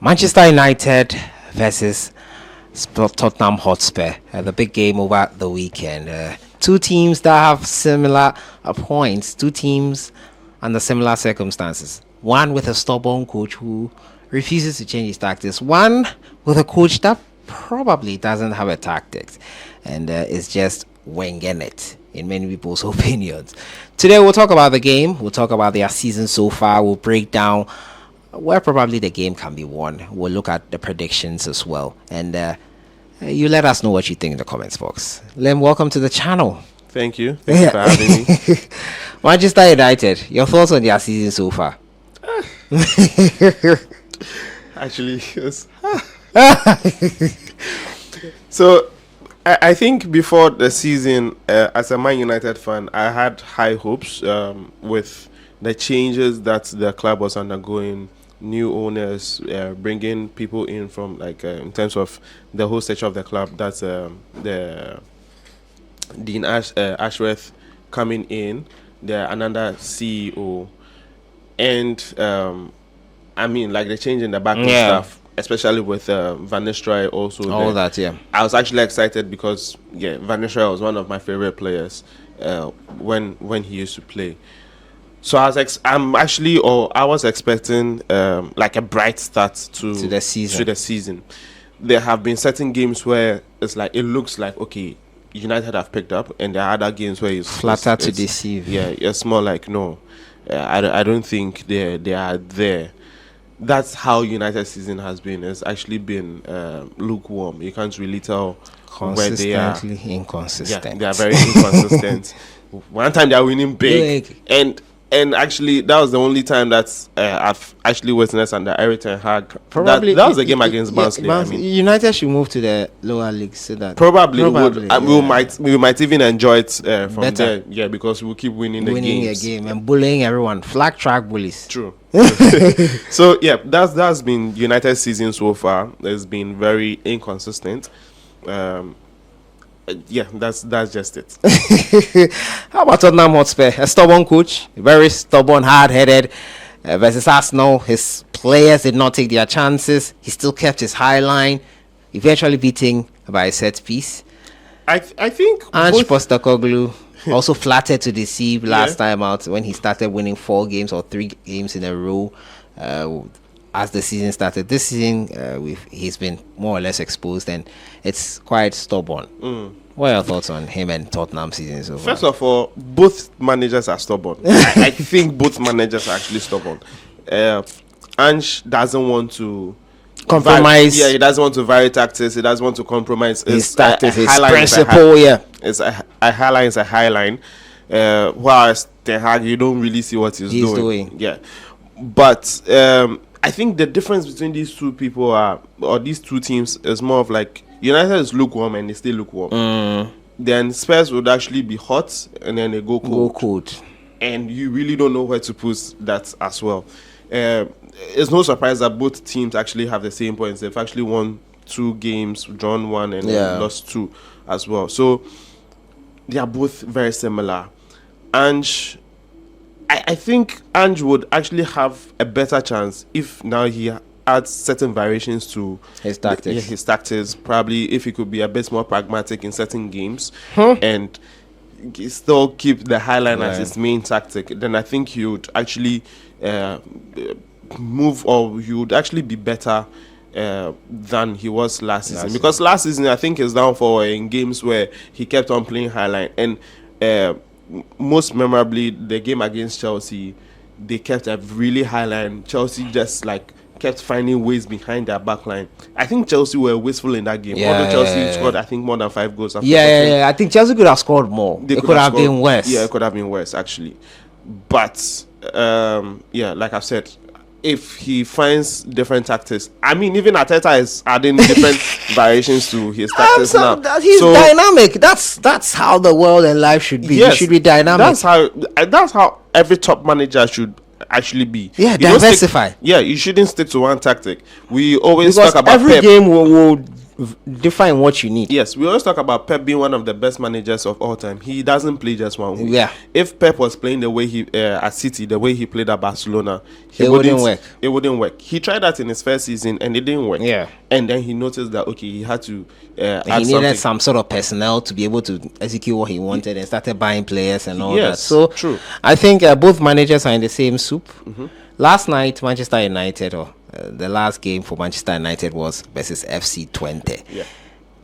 Manchester United versus Tottenham Hotspur. The big game over the weekend. Two teams that have similar points. Two teams under similar circumstances. One with a stubborn coach who refuses to change his tactics. One with a coach that probably doesn't have a tactics and is just winging it in many people's opinions. Today we'll talk about the game. We'll talk about their season so far. We'll break down where probably the game can be won. We'll look at the predictions as well. And you let us know what you think in the comments box. Lem, welcome to the channel. Thank you. Thank you for having me. Manchester United, your thoughts on their season so far? Actually, yes. So, I think before the season, as a Man United fan, I had high hopes with the changes that the club was undergoing. New owners, bringing people in from in terms of the whole stage of the club. That's the Dean Ashworth coming in, another CEO, and the change in the backroom stuff, especially with Van Nistelrooy also. All that, yeah. I was actually excited because Van Nistelrooy was one of my favorite players when he used to play. So I was expecting a bright start to the season. There have been certain games where it looks like okay, United have picked up, and there are other games where it's flatter to deceive. Yeah, it's more like no, I don't think they are there. That's how United's season has been. It's actually been lukewarm. You can't really tell where they are. Consistently inconsistent. Yeah, they are very inconsistent. One time they are winning big. And actually, that was the only time that I've actually witnessed under Eric Ten Hag. Probably that was the game against Barnsley. United should move to the lower leagues so that probably would. We might even enjoy it from better. There. Yeah, because we'll keep winning the game and bullying everyone. Flag track bullies. True. So that's been United's season so far. It's been very inconsistent. That's just it. How about Tottenham Hotspur? A stubborn coach, very stubborn, hard-headed. Versus Arsenal, his players did not take their chances. He still kept his high line, eventually beating by a set piece. I think Ange Postecoglou also flattered to deceive last time out when he started winning 4 games or 3 games in a row. As the season started, this season he's been more or less exposed, and it's quite stubborn. What are your thoughts on him and Tottenham season so far? First of all, both managers are stubborn. I think both managers are actually stubborn. Ange doesn't want to compromise. He doesn't want to vary tactics. He doesn't want to compromise his tactics, his principle. A high line is a high line. Whilst Ten Hag, you don't really see what he's doing. Yeah, but I think the difference between these two people or these two teams is more of United is lukewarm and they stay lukewarm. Then Spurs would actually be hot and then they go cold. And you really don't know where to put that as well. It's no surprise that both teams actually have the same points. They've actually won 2 games, drawn 1, and lost 2 as well. So they are both very similar. I think Ange would actually have a better chance if now he adds certain variations to his tactics. His tactics, probably if he could be a bit more pragmatic in certain games and still keep the high line as his main tactic, then I think he would actually move, or he would actually be better than he was last season. Because last season, I think his downfall in games where he kept on playing high line. And most memorably, the game against Chelsea, they kept a really high line. Chelsea just kept finding ways behind their back line. I think Chelsea were wasteful in that game. Although Chelsea scored, I think, more than 5 goals. I think Chelsea could have scored more. It could have been worse. Yeah, it could have been worse, actually. But, like I said, if he finds different tactics, even Arteta is adding different variations to his tactics now. He's dynamic. That's how the world and life should be. Yes, you should be dynamic. That's how every top manager should actually be. Yeah, diversify. You shouldn't stick to one tactic. We always talk about every game will define what you need. Yes, we always talk about Pep being one of the best managers of all time. He doesn't play just one way. Yeah. If Pep was playing the way he at City, the way he played at Barcelona, it wouldn't work. It wouldn't work. He tried that in his first season and it didn't work. Yeah. And then he noticed that he had to he needed some sort of personnel to be able to execute what he wanted, and started buying players and all that. So true. I think both managers are in the same soup. Last night, Manchester United, or the last game for Manchester United was versus FC 20. Yeah.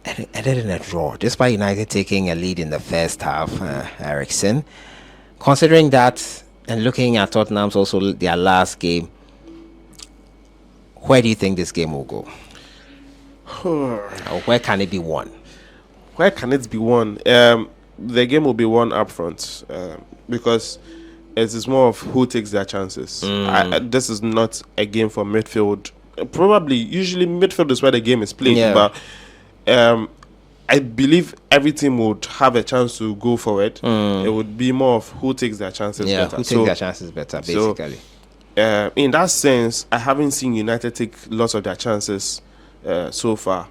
And it ended in a draw, despite United taking a lead in the first half. Eriksen, considering that and looking at Tottenham's also their last game, where do you think this game will go? Or where can it be won? Where can it be won? The game will be won up front because it is more of who takes their chances. This is not a game for midfield. Usually midfield is where the game is played, but I believe every team would have a chance to go forward. It would be more of who takes their chances better. Who takes their chances better, basically. So, in that sense, I haven't seen United take lots of their chances so far.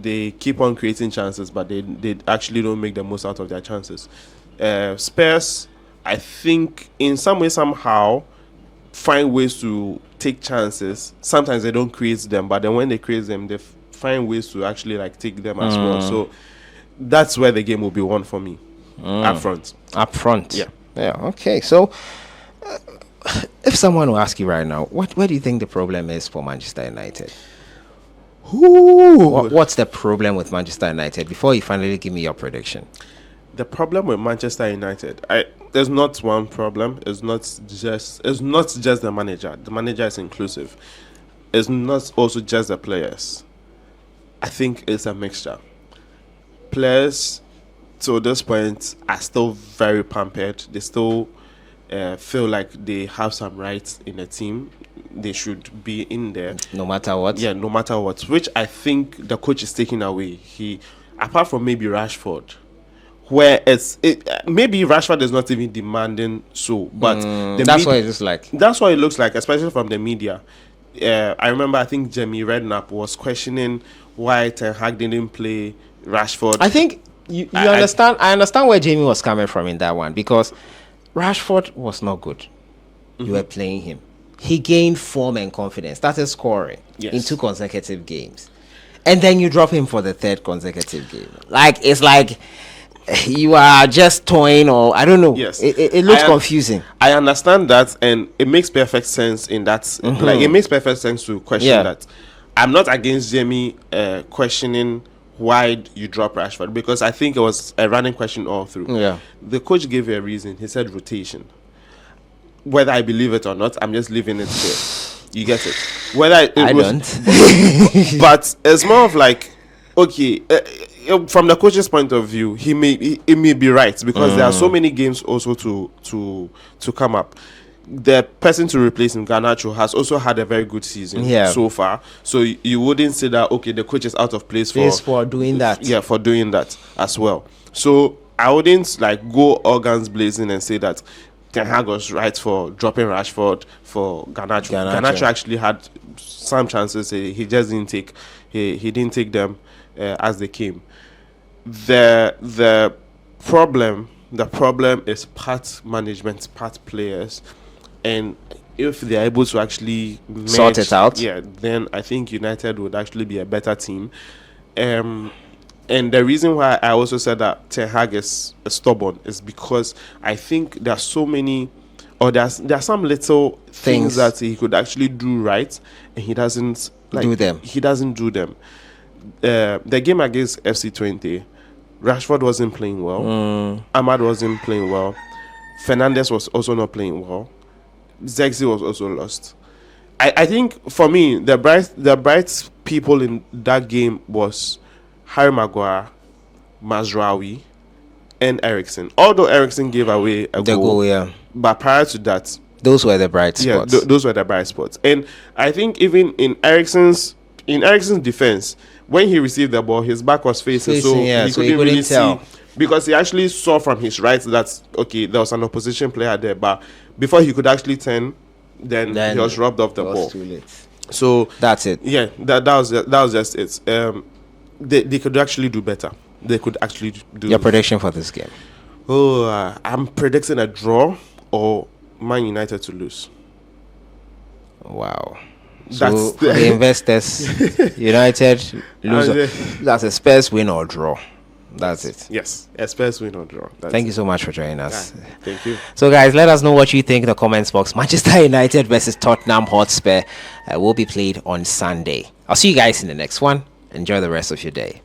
They keep on creating chances, but they actually don't make the most out of their chances. Spurs, I think, in some way, somehow, find ways to take chances. Sometimes they don't create them, but then when they create them, they find ways to actually take them as well. So that's where the game will be won for me. Up front. Yeah. Okay. So if someone will ask you right now, where do you think the problem is for Manchester United? What's the problem with Manchester United before you finally give me your prediction? The problem with Manchester United, there's not one problem. It's not just the manager. The manager is inclusive. It's not also just the players. I think it's a mixture. Players, to this point, are still very pampered. They still feel like they have some rights in the team. They should be in there. No matter what? Yeah, no matter what. Which I think the coach is taking away. Apart from maybe Rashford, where maybe Rashford is not even demanding so, but that's what it looks like. That's what it looks like, especially from the media. I remember, I think Jamie Redknapp was questioning why Ten Hag didn't play Rashford. I think you understand. I understand where Jamie was coming from in that one, because Rashford was not good. You were playing him. He gained form and confidence, started scoring in 2 consecutive games, and then you drop him for the 3rd consecutive game. It's like you are just toying, or I don't know. Yes, it looks confusing. I understand that, and it makes perfect sense in that. It makes perfect sense to question that. I'm not against Jamie questioning why you drop Rashford, because I think it was a running question all through. Yeah, the coach gave a reason. He said rotation. Whether I believe it or not, I'm just leaving it there. You get it? I don't. But it's more of okay. From the coach's point of view, it may be right, because there are so many games also to come up. The person to replace him, Garnacho, has also had a very good season so far. So you wouldn't say that the coach is out of place for doing that. Yeah, for doing that as well. So I wouldn't go all guns blazing and say that Ten Hag was right for dropping Rashford for Garnacho. Garnacho actually had some chances. He just didn't take. He didn't take them as they came. The problem is part management, part players, and if they are able to actually sort it out, then I think United would actually be a better team. And the reason why I also said that Ten Hag is stubborn is because I think there are so many, or there are some little things that he could actually do right, and he doesn't do them. He doesn't do them. The game against FC 20, Rashford wasn't playing well. Ahmad wasn't playing well. Fernandes was also not playing well. Zexi was also lost. I think for me, the bright people in that game was Harry Maguire, Mazraoui, and Eriksen. Although Eriksen gave away a goal, but prior to that, those were the bright spots. Yeah, those were the bright spots. And I think even in Eriksen's defense, when he received the ball, his back was facing, so he couldn't really tell. Because he actually saw from his right that there was an opposition player there, but before he could actually turn, then he was robbed off the ball. Too late. So that's it. Yeah, that was just it. they could actually do better. They could actually do. Your prediction for this game? I'm predicting a draw or Man United to lose. Wow. So for the investors, United lose. That's a Spurs win or draw. That's it. Yes, a Spurs win or draw. Thank you so much for joining us. Yeah, thank you. So, guys, let us know what you think in the comments box. Manchester United versus Tottenham Hotspur will be played on Sunday. I'll see you guys in the next one. Enjoy the rest of your day.